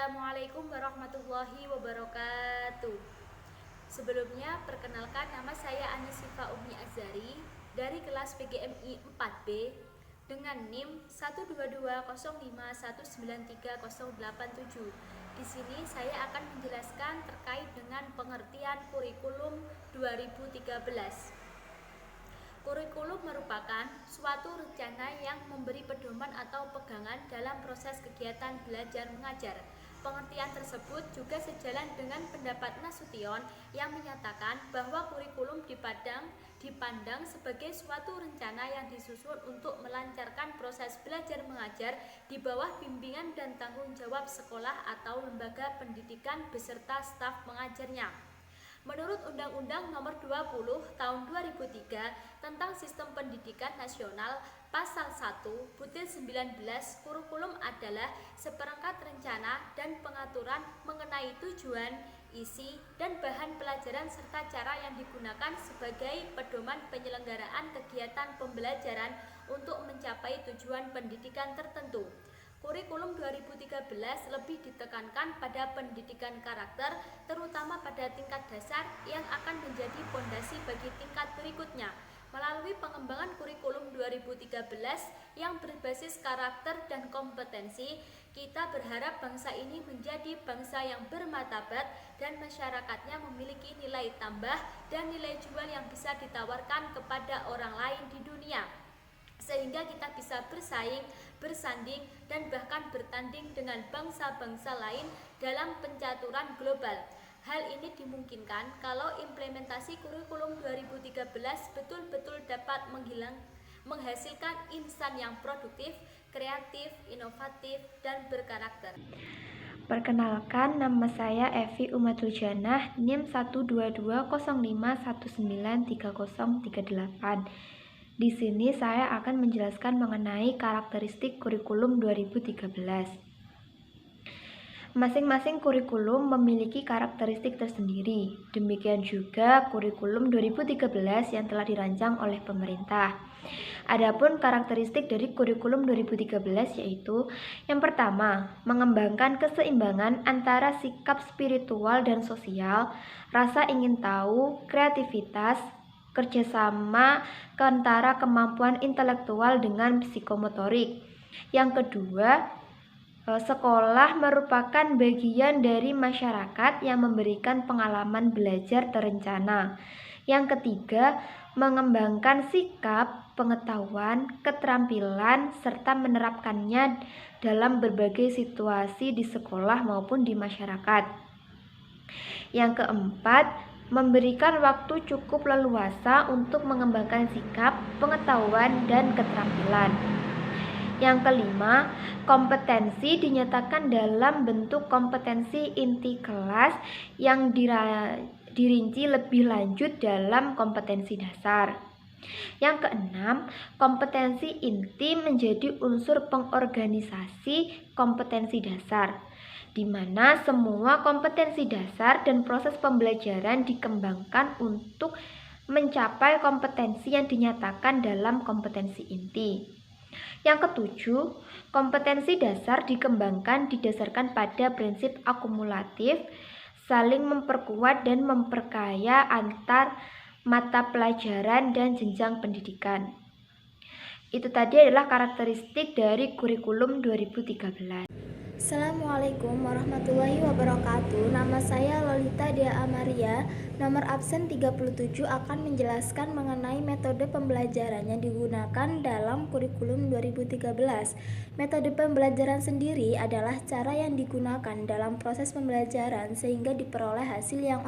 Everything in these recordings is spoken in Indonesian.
Assalamualaikum warahmatullahi wabarakatuh. Sebelumnya, perkenalkan nama saya Anisifa Umi Azari dari kelas PGMI 4B dengan NIM 12205193087. Di sini saya akan menjelaskan terkait dengan pengertian kurikulum 2013. Kurikulum merupakan suatu rencana yang memberi pedoman atau pegangan dalam proses kegiatan belajar mengajar. Pengertian tersebut juga sejalan dengan pendapat Nasution yang menyatakan bahwa kurikulum dipandang sebagai suatu rencana yang disusun untuk melancarkan proses belajar mengajar di bawah bimbingan dan tanggung jawab sekolah atau lembaga pendidikan beserta staf mengajarnya. Menurut Undang-Undang Nomor 20 Tahun 2003 tentang Sistem Pendidikan Nasional, Pasal 1, Butir 19, kurikulum adalah seperangkat rencana dan pengaturan mengenai tujuan, isi, dan bahan pelajaran serta cara yang digunakan sebagai pedoman penyelenggaraan kegiatan pembelajaran untuk mencapai tujuan pendidikan tertentu. Kurikulum 2013 lebih ditekankan pada pendidikan karakter, terutama pada tingkat dasar yang akan menjadi fondasi bagi tingkat berikutnya. Melalui pengembangan kurikulum 2013 yang berbasis karakter dan kompetensi, kita berharap bangsa ini menjadi bangsa yang bermartabat dan masyarakatnya memiliki nilai tambah dan nilai jual yang bisa ditawarkan kepada orang lain di dunia, sehingga kita bisa bersaing, bersanding, dan bahkan bertanding dengan bangsa-bangsa lain dalam pencaturan global. Hal ini dimungkinkan kalau implementasi kurikulum 2013 betul-betul dapat menghasilkan insan yang produktif, kreatif, inovatif, dan berkarakter. Perkenalkan, nama saya Evi Umatul Janah, NIM 12205193038. Di sini saya akan menjelaskan mengenai karakteristik kurikulum 2013. Masing-masing kurikulum memiliki karakteristik tersendiri. Demikian juga kurikulum 2013 yang telah dirancang oleh pemerintah. Adapun karakteristik dari kurikulum 2013 yaitu yang pertama, mengembangkan keseimbangan antara sikap spiritual dan sosial, rasa ingin tahu, kreativitas, kerjasama antara kemampuan intelektual dengan psikomotorik. Yang kedua, sekolah merupakan bagian dari masyarakat yang memberikan pengalaman belajar terencana. Yang ketiga, mengembangkan sikap, pengetahuan, keterampilan, serta menerapkannya dalam berbagai situasi di sekolah maupun di masyarakat. Yang keempat, memberikan waktu cukup leluasa untuk mengembangkan sikap, pengetahuan, dan keterampilan. Yang kelima, kompetensi dinyatakan dalam bentuk kompetensi inti kelas yang dirinci lebih lanjut dalam kompetensi dasar. Yang keenam, kompetensi inti menjadi unsur pengorganisasi kompetensi dasar, di mana semua kompetensi dasar dan proses pembelajaran dikembangkan untuk mencapai kompetensi yang dinyatakan dalam kompetensi inti. Yang ketujuh, kompetensi dasar dikembangkan didasarkan pada prinsip akumulatif, saling memperkuat dan memperkaya antar mata pelajaran dan jenjang pendidikan. Itu tadi adalah karakteristik dari kurikulum 2013. Assalamualaikum warahmatullahi wabarakatuh. Nama saya Lolita Dia Amaria. Nomor absen 37 akan menjelaskan mengenai metode pembelajaran yang digunakan dalam kurikulum 2013. Metode pembelajaran sendiri adalah cara yang digunakan dalam proses pembelajaran sehingga diperoleh hasil yang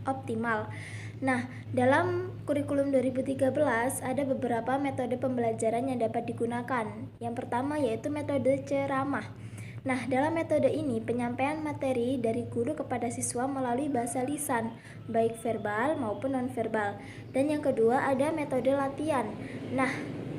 optimal. Nah, dalam kurikulum 2013 ada beberapa metode pembelajaran yang dapat digunakan. Yang pertama yaitu metode ceramah. Nah, dalam metode ini penyampaian materi dari guru kepada siswa melalui bahasa lisan, baik verbal maupun nonverbal. Dan yang kedua ada metode latihan. Nah,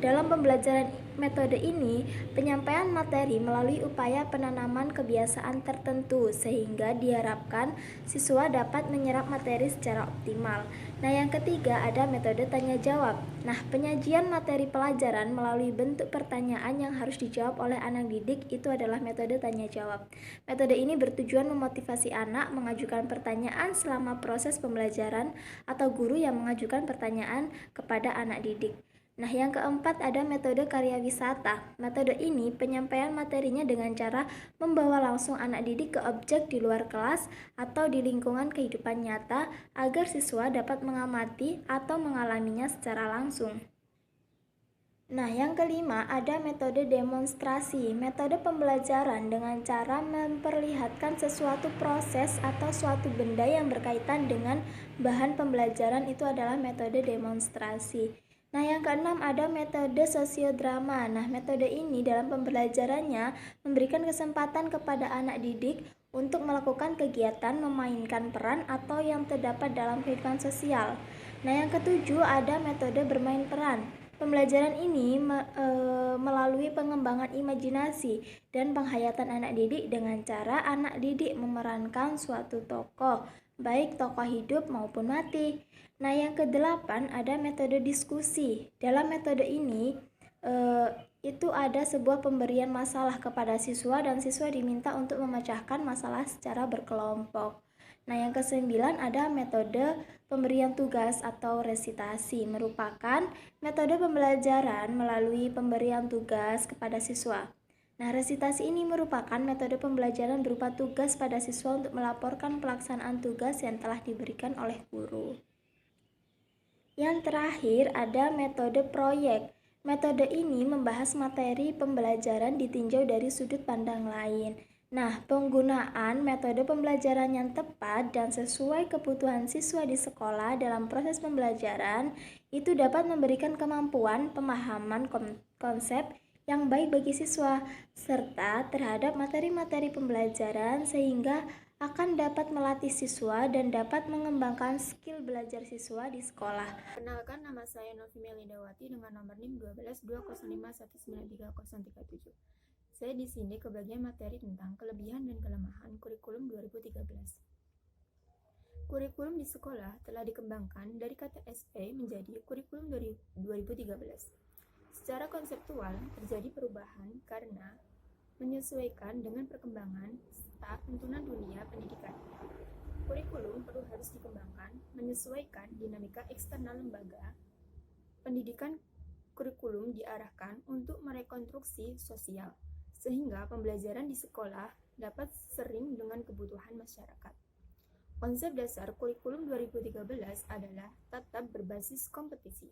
dalam pembelajaran metode ini, penyampaian materi melalui upaya penanaman kebiasaan tertentu sehingga diharapkan siswa dapat menyerap materi secara optimal. Nah, yang ketiga ada metode tanya jawab. Nah, penyajian materi pelajaran melalui bentuk pertanyaan yang harus dijawab oleh anak didik itu adalah metode tanya jawab. Metode ini bertujuan memotivasi anak mengajukan pertanyaan selama proses pembelajaran atau guru yang mengajukan pertanyaan kepada anak didik. Nah, yang keempat ada metode karya wisata. Metode ini penyampaian materinya dengan cara membawa langsung anak didik ke objek di luar kelas atau di lingkungan kehidupan nyata agar siswa dapat mengamati atau mengalaminya secara langsung. Nah, yang kelima ada metode demonstrasi. Metode pembelajaran dengan cara memperlihatkan sesuatu proses atau suatu benda yang berkaitan dengan bahan pembelajaran itu adalah metode demonstrasi. Nah, yang keenam ada metode sosiodrama. Nah, metode ini dalam pembelajarannya memberikan kesempatan kepada anak didik untuk melakukan kegiatan memainkan peran atau yang terdapat dalam kehidupan sosial. Nah, yang ketujuh ada metode bermain peran. Pembelajaran ini melalui pengembangan imajinasi dan penghayatan anak didik dengan cara anak didik memerankan suatu tokoh, baik tokoh hidup maupun mati. Nah, yang kedelapan ada metode diskusi. Dalam metode ini itu ada sebuah pemberian masalah kepada siswa dan siswa diminta untuk memecahkan masalah secara berkelompok. Nah, yang kesembilan ada metode pemberian tugas atau resitasi, merupakan metode pembelajaran melalui pemberian tugas kepada siswa. Nah, resitasi ini merupakan metode pembelajaran berupa tugas pada siswa untuk melaporkan pelaksanaan tugas yang telah diberikan oleh guru. Yang terakhir ada metode proyek. Metode ini membahas materi pembelajaran ditinjau dari sudut pandang lain. Nah, penggunaan metode pembelajaran yang tepat dan sesuai kebutuhan siswa di sekolah dalam proses pembelajaran itu dapat memberikan kemampuan pemahaman konsep yang baik bagi siswa serta terhadap materi-materi pembelajaran sehingga akan dapat melatih siswa dan dapat mengembangkan skill belajar siswa di sekolah. Kenalkan, nama saya Novi Melindawati dengan nomor NIM 1220519337. Saya di sini ke bagian materi tentang kelebihan dan kelemahan kurikulum 2013. Kurikulum di sekolah telah dikembangkan dari kata SP menjadi kurikulum 2013. Secara konseptual terjadi perubahan karena menyesuaikan dengan perkembangan serta tuntunan dunia pendidikan. Kurikulum perlu harus dikembangkan menyesuaikan dinamika eksternal lembaga pendidikan. Kurikulum diarahkan untuk merekonstruksi sosial sehingga pembelajaran di sekolah dapat sering dengan kebutuhan masyarakat. Konsep dasar kurikulum 2013 adalah tetap berbasis kompetisi,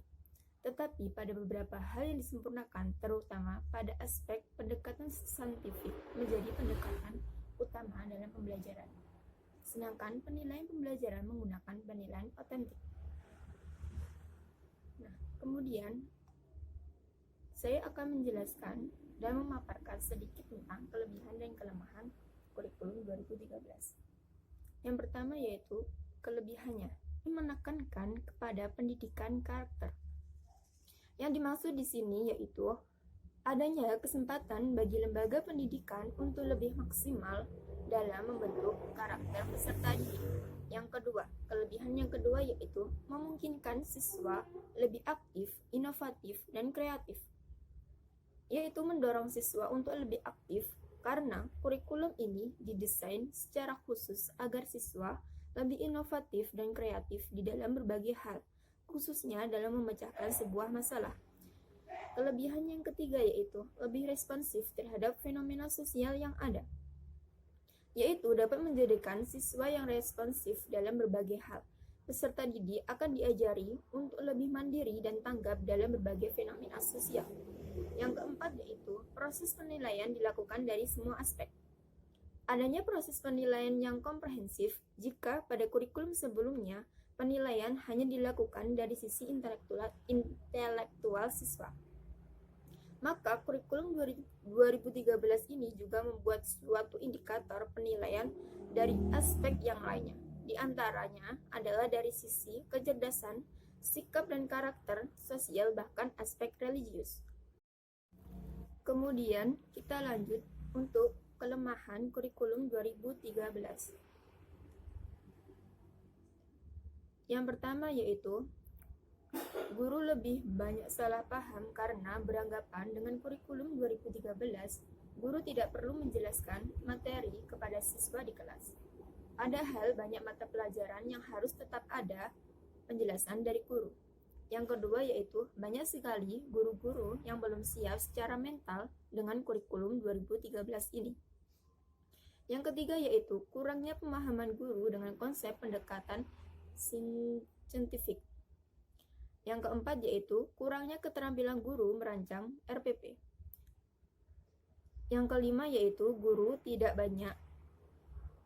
tetapi pada beberapa hal yang disempurnakan, terutama pada aspek pendekatan saintifik menjadi pendekatan utama dalam pembelajaran. Sedangkan penilaian pembelajaran menggunakan penilaian otentik. Nah, kemudian saya akan menjelaskan dan memaparkan sedikit tentang kelebihan dan kelemahan kurikulum 2013. Yang pertama yaitu kelebihannya, menekankan kepada pendidikan karakter. Yang dimaksud di sini yaitu adanya kesempatan bagi lembaga pendidikan untuk lebih maksimal dalam membentuk karakter peserta didik. Yang kedua, kelebihan yang kedua yaitu memungkinkan siswa lebih aktif, inovatif, dan kreatif, yaitu mendorong siswa untuk lebih aktif karena kurikulum ini didesain secara khusus agar siswa lebih inovatif dan kreatif di dalam berbagai hal, khususnya dalam memecahkan sebuah masalah. Kelebihan yang ketiga yaitu lebih responsif terhadap fenomena sosial yang ada, yaitu dapat menjadikan siswa yang responsif dalam berbagai hal. Peserta didik akan diajari untuk lebih mandiri dan tanggap dalam berbagai fenomena sosial. Yang keempat yaitu proses penilaian dilakukan dari semua aspek. Adanya proses penilaian yang komprehensif jika pada kurikulum sebelumnya penilaian hanya dilakukan dari sisi intelektual siswa. Maka kurikulum 2013 ini juga membuat suatu indikator penilaian dari aspek yang lainnya. Di antaranya adalah dari sisi kecerdasan, sikap dan karakter sosial, bahkan aspek religius. Kemudian kita lanjut untuk kelemahan kurikulum 2013. Yang pertama yaitu guru lebih banyak salah paham karena beranggapan dengan kurikulum 2013, guru tidak perlu menjelaskan materi kepada siswa di kelas. Padahal banyak mata pelajaran yang harus tetap ada penjelasan dari guru. Yang kedua yaitu banyak sekali guru-guru yang belum siap secara mental dengan kurikulum 2013 ini. Yang ketiga yaitu kurangnya pemahaman guru dengan konsep pendekatan saintifik. Yang keempat yaitu kurangnya keterampilan guru merancang RPP. Yang kelima yaitu guru tidak banyak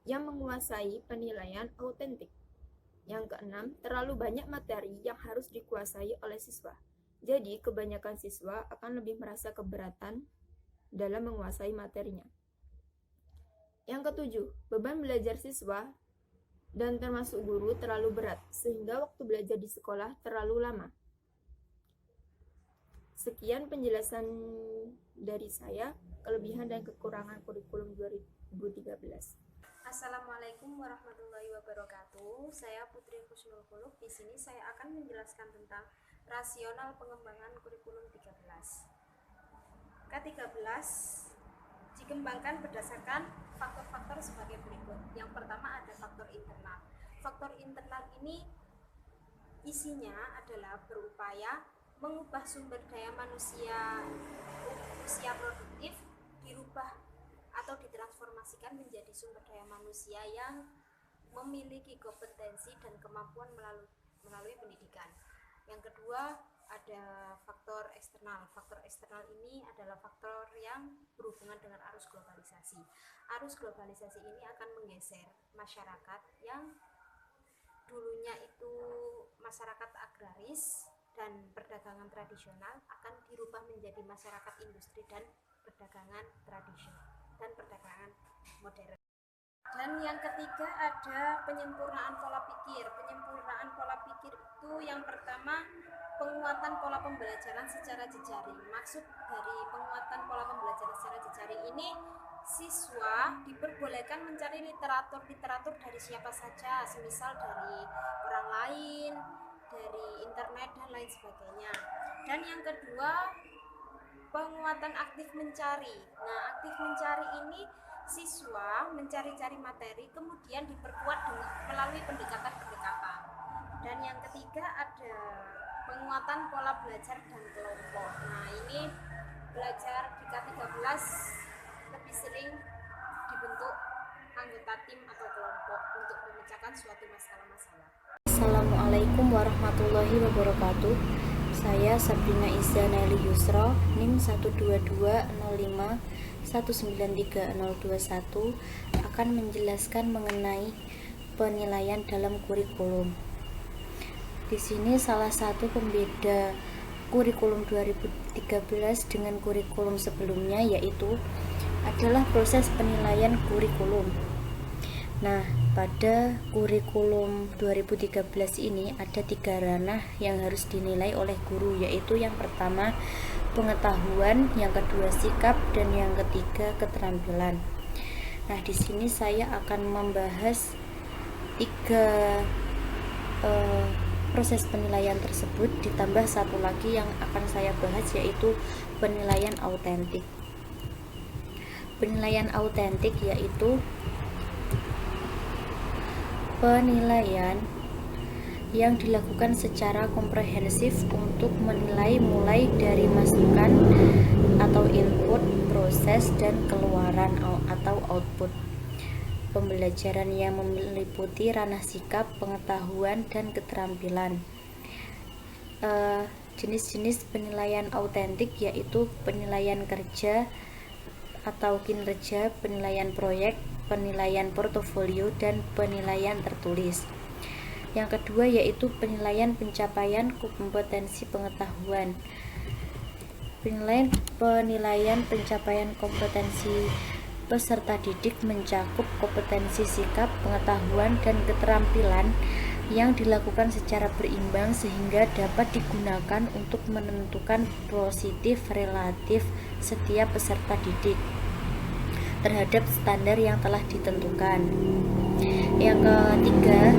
yang menguasai penilaian autentik. Yang keenam, terlalu banyak materi yang harus dikuasai oleh siswa. Jadi, kebanyakan siswa akan lebih merasa keberatan dalam menguasai materinya. Yang ketujuh, beban belajar siswa dan termasuk guru terlalu berat, sehingga waktu belajar di sekolah terlalu lama. Sekian penjelasan dari saya, kelebihan dan kekurangan kurikulum 2013. Assalamualaikum warahmatullahi wabarakatuh. Saya Putri Husnul Khuluq. Di sini saya akan menjelaskan tentang rasional pengembangan kurikulum 13. K13 dikembangkan berdasarkan faktor-faktor sebagai berikut. Yang pertama ada faktor internal. Faktor internal ini isinya adalah berupaya mengubah sumber daya manusia usia produktif dirubah atau ditransformasikan menjadi sumber daya manusia yang memiliki kompetensi dan kemampuan melalui pendidikan. Yang kedua ada faktor eksternal. Faktor eksternal ini adalah faktor yang berhubungan dengan arus globalisasi. Arus globalisasi ini akan menggeser masyarakat yang dulunya itu masyarakat agraris dan perdagangan tradisional akan dirubah menjadi masyarakat industri dan perdagangan tradisional dan perdagangan modern. Dan yang ketiga ada penyempurnaan pola pikir. Penyempurnaan pola pikir itu yang pertama penguatan pola pembelajaran secara jejaring. Maksud dari penguatan pola pembelajaran secara jejaring ini, siswa diperbolehkan mencari literatur dari siapa saja, semisal dari orang lain, dari internet dan lain sebagainya. Dan yang kedua penguatan aktif mencari. Nah, aktif mencari ini siswa mencari-cari materi kemudian diperkuat melalui pendekatan-pendekatan. Dan yang ketiga ada penguatan pola belajar dan kelompok. Nah, ini belajar di K13 lebih sering dibentuk anggota tim atau kelompok untuk memecahkan suatu masalah-masalah. Assalamualaikum warahmatullahi wabarakatuh. Saya Sabrina Izaneli Yusra, NIM 12205193021 akan menjelaskan mengenai penilaian dalam kurikulum. Di sini salah satu pembeda kurikulum 2013 dengan kurikulum sebelumnya yaitu adalah proses penilaian kurikulum. Nah, pada kurikulum 2013 ini ada 3 ranah yang harus dinilai oleh guru, yaitu yang pertama pengetahuan, yang kedua sikap, dan yang ketiga keterampilan. Nah, di sini saya akan membahas 3 proses penilaian tersebut, ditambah satu lagi yang akan saya bahas yaitu penilaian autentik. Penilaian autentik yaitu penilaian yang dilakukan secara komprehensif untuk menilai mulai dari masukan atau input, proses, dan keluaran atau output pembelajaran yang meliputi ranah sikap, pengetahuan, dan keterampilan. Jenis-jenis penilaian autentik yaitu penilaian kerja atau kinerja, penilaian proyek, penilaian portofolio, dan penilaian tertulis. Yang kedua yaitu penilaian pencapaian kompetensi pengetahuan. Penilaian pencapaian kompetensi peserta didik mencakup kompetensi sikap, pengetahuan, dan keterampilan yang dilakukan secara berimbang sehingga dapat digunakan untuk menentukan positif relatif setiap peserta didik terhadap standar yang telah ditentukan. Yang ketiga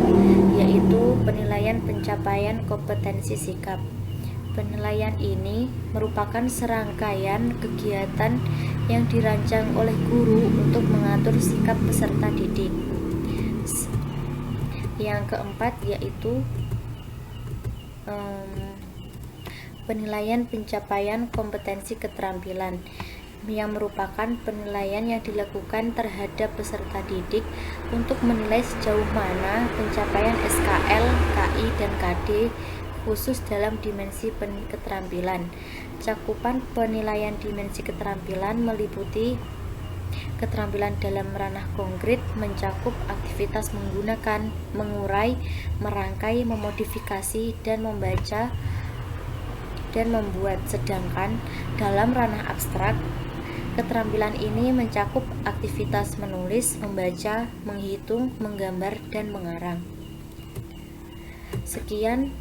yaitu penilaian pencapaian kompetensi sikap. Penilaian ini merupakan serangkaian kegiatan yang dirancang oleh guru untuk mengatur sikap peserta didik. Yang keempat yaitu penilaian pencapaian kompetensi keterampilan, yang merupakan penilaian yang dilakukan terhadap peserta didik untuk menilai sejauh mana pencapaian SKL, KI, dan KD khusus dalam dimensi keterampilan. Cakupan penilaian dimensi keterampilan meliputi keterampilan dalam ranah konkret, mencakup aktivitas menggunakan, mengurai, merangkai, memodifikasi, dan membaca dan membuat. Sedangkan dalam ranah abstrak, keterampilan ini mencakup aktivitas menulis, membaca, menghitung, menggambar, dan mengarang. Sekian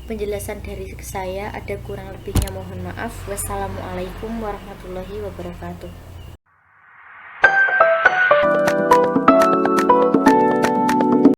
penjelasan dari saya, ada kurang lebihnya mohon maaf. Wassalamualaikum warahmatullahi wabarakatuh.